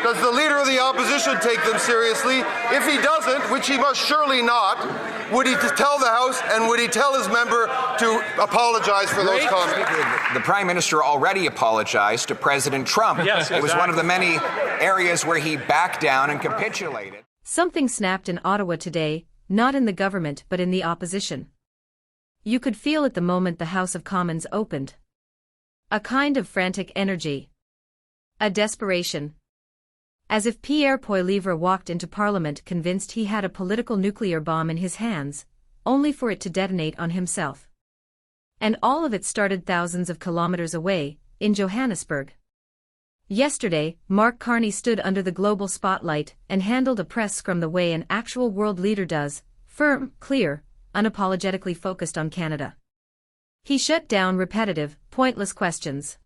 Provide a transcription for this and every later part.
Does the Leader of the Opposition take them seriously? If he doesn't, which he must surely not, would he tell the House and would he tell his member to apologize for those comments? The Prime Minister already apologized to President Trump. Yes, exactly. It was one of the many areas where he backed down and capitulated. Something snapped in Ottawa today, not in the government but in the opposition. You could feel it the moment the House of Commons opened. A kind of frantic energy. A desperation. As if Pierre Poilievre walked into Parliament convinced he had a political nuclear bomb in his hands, only for it to detonate on himself. And all of it started thousands of kilometers away, in Johannesburg. Yesterday, Mark Carney stood under the global spotlight and handled a press scrum the way an actual world leader does, firm, clear, unapologetically focused on Canada. He shut down repetitive, pointless questions.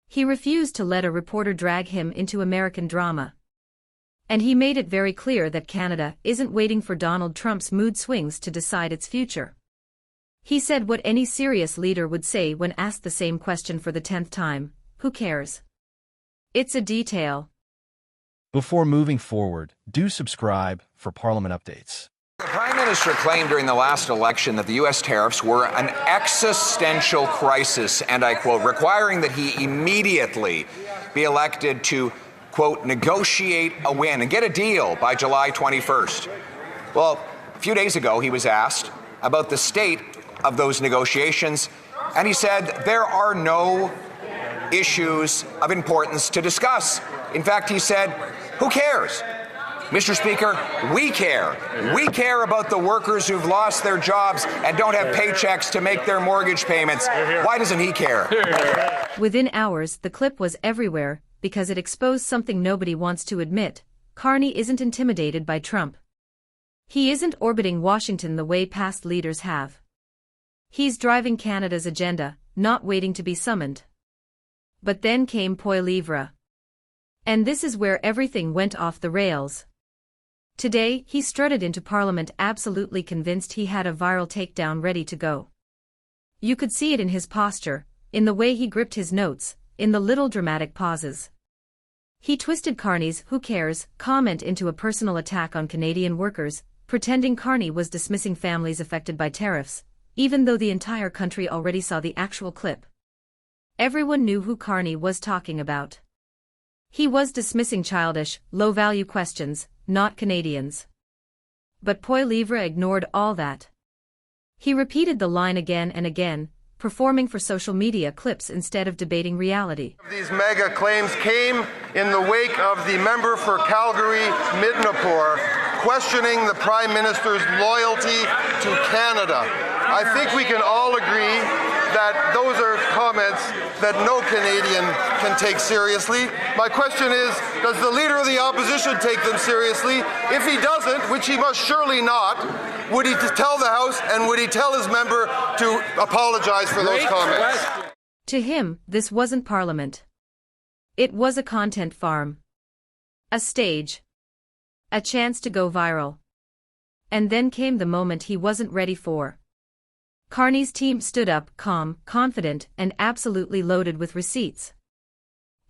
He refused to let a reporter drag him into American drama. And he made it very clear that Canada isn't waiting for Donald Trump's mood swings to decide its future. He said what any serious leader would say when asked the same question for the 10th time: who cares? It's a detail. Before moving forward, do subscribe for Parliament updates. The Prime Minister claimed during the last election that the U.S. tariffs were an existential crisis, and I quote, requiring that he immediately be elected to, quote, negotiate a win and get a deal by July 21st. Well, a few days ago, he was asked about the state of those negotiations, and he said there are no issues of importance to discuss. In fact, he said, who cares? Mr. Speaker, we care. We care about the workers who've lost their jobs and don't have paychecks to make their mortgage payments. Why doesn't he care? Within hours, the clip was everywhere because it exposed something nobody wants to admit. Carney isn't intimidated by Trump. He isn't orbiting Washington the way past leaders have. He's driving Canada's agenda, not waiting to be summoned. But then came Poilievre. And this is where everything went off the rails. Today, he strutted into Parliament absolutely convinced he had a viral takedown ready to go. You could see it in his posture, in the way he gripped his notes, in the little dramatic pauses. He twisted Carney's "who cares" comment into a personal attack on Canadian workers, pretending Carney was dismissing families affected by tariffs, even though the entire country already saw the actual clip. Everyone knew who Carney was talking about. He was dismissing childish, low-value questions, not Canadians. But Poilievre ignored all that. He repeated the line again and again, performing for social media clips instead of debating reality. These mega claims came in the wake of the member for Calgary Midnapore questioning the Prime Minister's loyalty to Canada. I think we can all agree that those are comments that no Canadian can take seriously. My question is, does the Leader of the Opposition take them seriously? If he doesn't, which he must surely not, would he tell the House and would he tell his member to apologize for those comments? To him, this wasn't Parliament. It was a content farm. A stage. A chance to go viral. And then came the moment he wasn't ready for. Carney's team stood up, calm, confident, and absolutely loaded with receipts.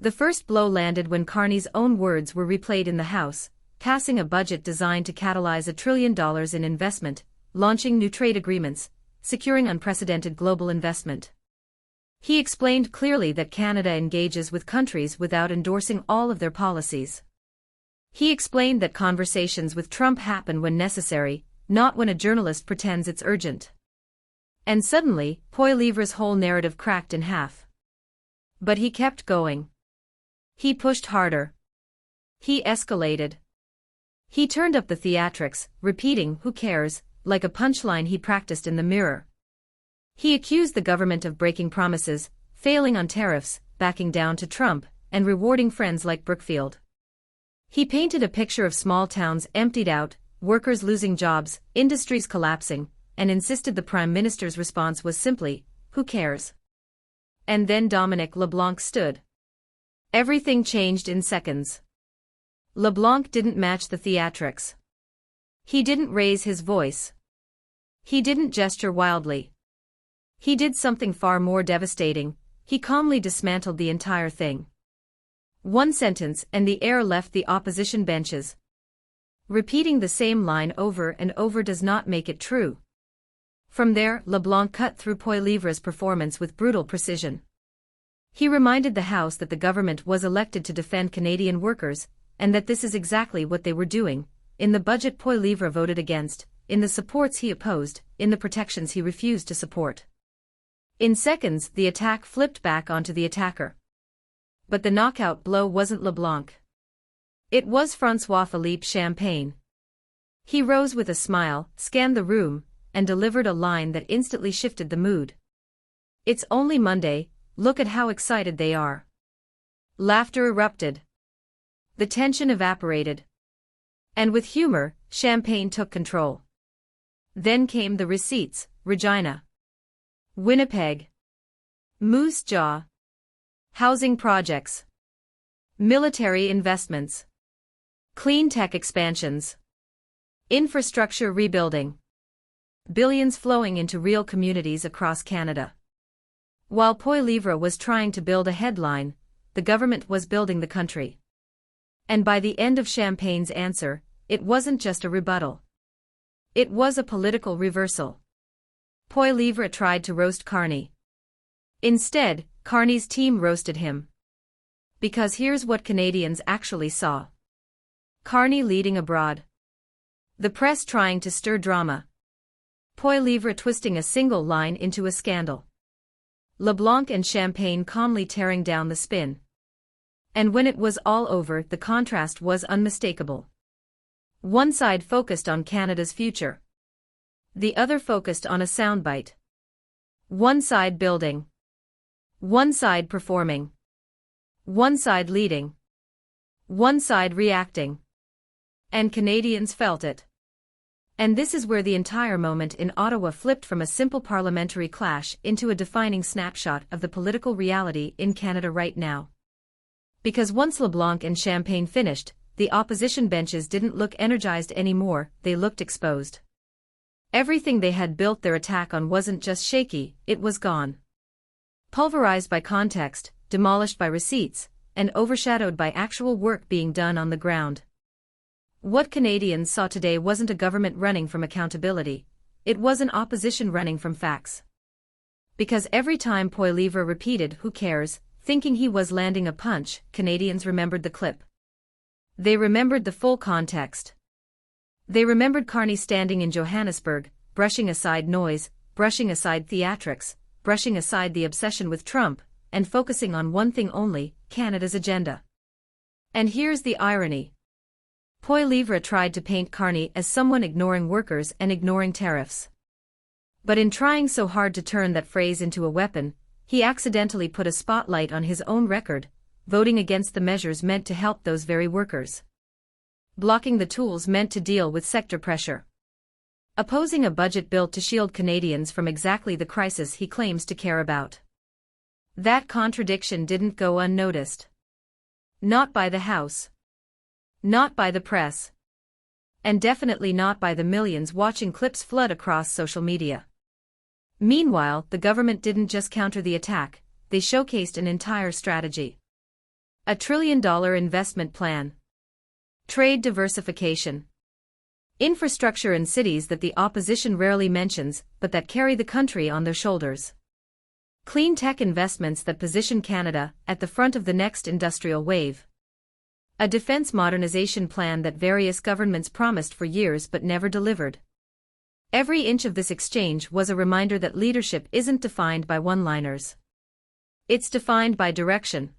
The first blow landed when Carney's own words were replayed in the House, passing a budget designed to catalyze $1 trillion in investment, launching new trade agreements, securing unprecedented global investment. He explained clearly that Canada engages with countries without endorsing all of their policies. He explained that conversations with Trump happen when necessary, not when a journalist pretends it's urgent. And suddenly, Poilievre's whole narrative cracked in half. But he kept going. He pushed harder. He escalated. He turned up the theatrics, repeating "who cares" like a punchline he practiced in the mirror. He accused the government of breaking promises, failing on tariffs, backing down to Trump, and rewarding friends like Brookfield. He painted a picture of small towns emptied out, workers losing jobs, industries collapsing, and insisted the Prime Minister's response was simply, "Who cares?" And then Dominic LeBlanc stood. Everything changed in seconds. LeBlanc didn't match the theatrics. He didn't raise his voice. He didn't gesture wildly. He did something far more devastating. He calmly dismantled the entire thing. One sentence and the air left the opposition benches. Repeating the same line over and over does not make it true. From there, LeBlanc cut through Poilievre's performance with brutal precision. He reminded the House that the government was elected to defend Canadian workers, and that this is exactly what they were doing. In the budget Poilievre voted against, in the supports he opposed, in the protections he refused to support. In seconds, the attack flipped back onto the attacker. But the knockout blow wasn't LeBlanc. It was François-Philippe Champagne. He rose with a smile, scanned the room, and delivered a line that instantly shifted the mood. "It's only Monday, look at how excited they are." Laughter erupted. The tension evaporated. And with humor, Champagne took control. Then came the receipts: Regina, Winnipeg, Moose Jaw, housing projects, military investments, clean tech expansions, infrastructure rebuilding. Billions flowing into real communities across Canada. While Poilievre was trying to build a headline, the government was building the country. And by the end of Champagne's answer, it wasn't just a rebuttal. It was a political reversal. Poilievre tried to roast Carney. Instead, Carney's team roasted him. Because here's what Canadians actually saw. Carney leading abroad. The press trying to stir drama. Poilievre twisting a single line into a scandal. LeBlanc and Champagne calmly tearing down the spin. And when it was all over, the contrast was unmistakable. One side focused on Canada's future. The other focused on a soundbite. One side building. One side performing. One side leading. One side reacting. And Canadians felt it. And this is where the entire moment in Ottawa flipped from a simple parliamentary clash into a defining snapshot of the political reality in Canada right now. Because once LeBlanc and Champagne finished, the opposition benches didn't look energized anymore, they looked exposed. Everything they had built their attack on wasn't just shaky, it was gone. Pulverized by context, demolished by receipts, and overshadowed by actual work being done on the ground. What Canadians saw today wasn't a government running from accountability, it was an opposition running from facts. Because every time Poilievre repeated "who cares," thinking he was landing a punch, Canadians remembered the clip. They remembered the full context. They remembered Carney standing in Johannesburg, brushing aside noise, brushing aside theatrics, brushing aside the obsession with Trump, and focusing on one thing only: Canada's agenda. And here's the irony. Poilievre tried to paint Carney as someone ignoring workers and ignoring tariffs. But in trying so hard to turn that phrase into a weapon, he accidentally put a spotlight on his own record, voting against the measures meant to help those very workers. Blocking the tools meant to deal with sector pressure. Opposing a budget built to shield Canadians from exactly the crisis he claims to care about. That contradiction didn't go unnoticed. Not by the House. Not by the press. And definitely not by the millions watching clips flood across social media. Meanwhile, the government didn't just counter the attack, they showcased an entire strategy. A $1 trillion investment plan. Trade diversification. Infrastructure in cities that the opposition rarely mentions, but that carry the country on their shoulders. Clean tech investments that position Canada at the front of the next industrial wave. A defense modernization plan that various governments promised for years but never delivered. Every inch of this exchange was a reminder that leadership isn't defined by one-liners. It's defined by direction.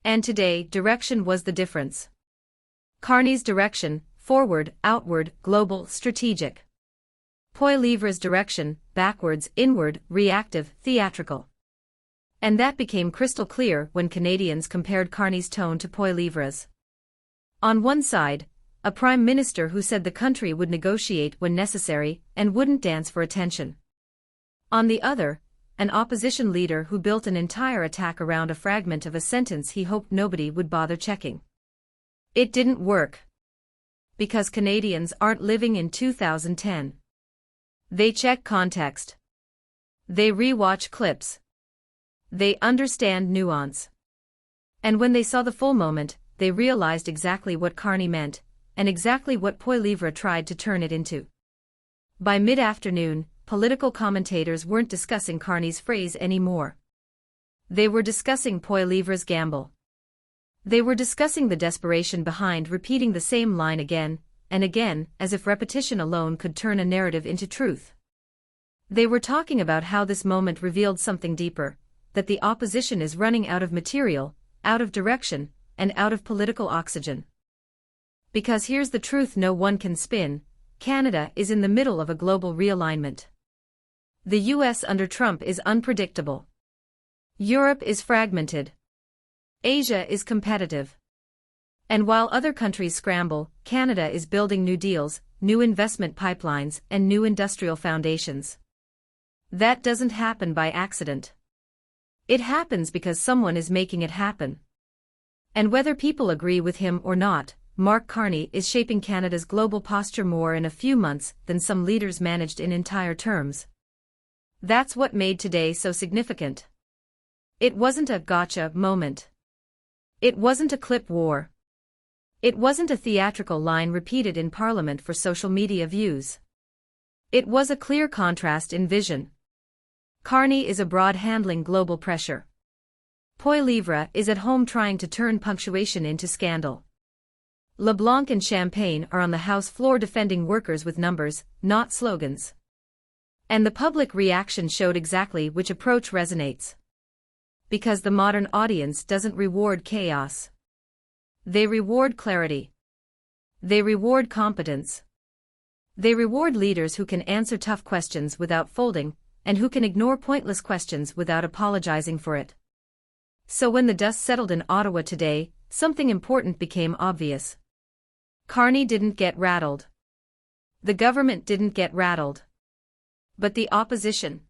And today, direction was the difference. Carney's direction: forward, outward, global, strategic. Poilievre's direction: backwards, inward, reactive, theatrical. And that became crystal clear when Canadians compared Carney's tone to Poilievre's. On one side, a prime minister who said the country would negotiate when necessary and wouldn't dance for attention. On the other, an opposition leader who built an entire attack around a fragment of a sentence he hoped nobody would bother checking. It didn't work. Because Canadians aren't living in 2010. They check context. They rewatch clips. They understand nuance. And when they saw the full moment, they realized exactly what Carney meant, and exactly what Poilievre tried to turn it into. By mid-afternoon, political commentators weren't discussing Carney's phrase anymore. They were discussing Poilievre's gamble. They were discussing the desperation behind repeating the same line again and again, as if repetition alone could turn a narrative into truth. They were talking about how this moment revealed something deeper, that the opposition is running out of material, out of direction, and out of political oxygen. Because here's the truth no one can spin: Canada is in the middle of a global realignment. The US under Trump is unpredictable. Europe is fragmented. Asia is competitive. And while other countries scramble, Canada is building new deals, new investment pipelines, and new industrial foundations. That doesn't happen by accident. It happens because someone is making it happen. And whether people agree with him or not, Mark Carney is shaping Canada's global posture more in a few months than some leaders managed in entire terms. That's what made today so significant. It wasn't a gotcha moment. It wasn't a clip war. It wasn't a theatrical line repeated in Parliament for social media views. It was a clear contrast in vision. Carney is abroad handling global pressure. Poilievre is at home trying to turn punctuation into scandal. LeBlanc and Champagne are on the House floor defending workers with numbers, not slogans. And the public reaction showed exactly which approach resonates. Because the modern audience doesn't reward chaos. They reward clarity. They reward competence. They reward leaders who can answer tough questions without folding, and who can ignore pointless questions without apologizing for it. So when the dust settled in Ottawa today, something important became obvious. Carney didn't get rattled. The government didn't get rattled. But the opposition.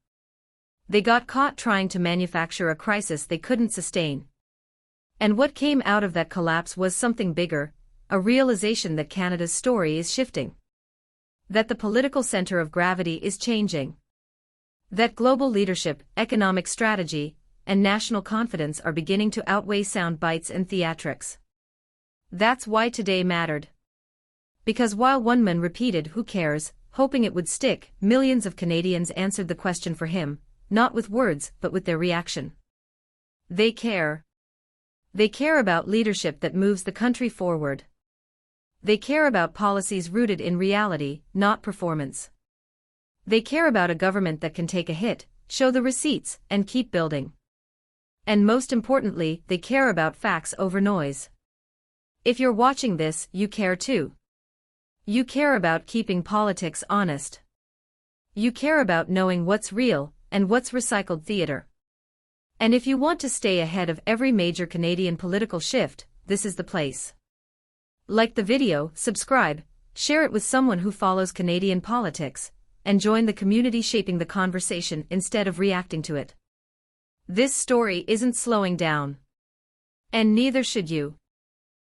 They got caught trying to manufacture a crisis they couldn't sustain. And what came out of that collapse was something bigger, a realization that Canada's story is shifting. That the political center of gravity is changing. That global leadership, economic strategy, and national confidence are beginning to outweigh sound bites and theatrics. That's why today mattered. Because while one man repeated "who cares," hoping it would stick, millions of Canadians answered the question for him, not with words but with their reaction. They care. They care about leadership that moves the country forward. They care about policies rooted in reality, not performance. They care about a government that can take a hit, show the receipts, and keep building. And most importantly, they care about facts over noise. If you're watching this, you care too. You care about keeping politics honest. You care about knowing what's real and what's recycled theater. And if you want to stay ahead of every major Canadian political shift, this is the place. Like the video, subscribe, share it with someone who follows Canadian politics, and join the community shaping the conversation instead of reacting to it. This story isn't slowing down. And neither should you.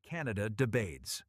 Canada debates.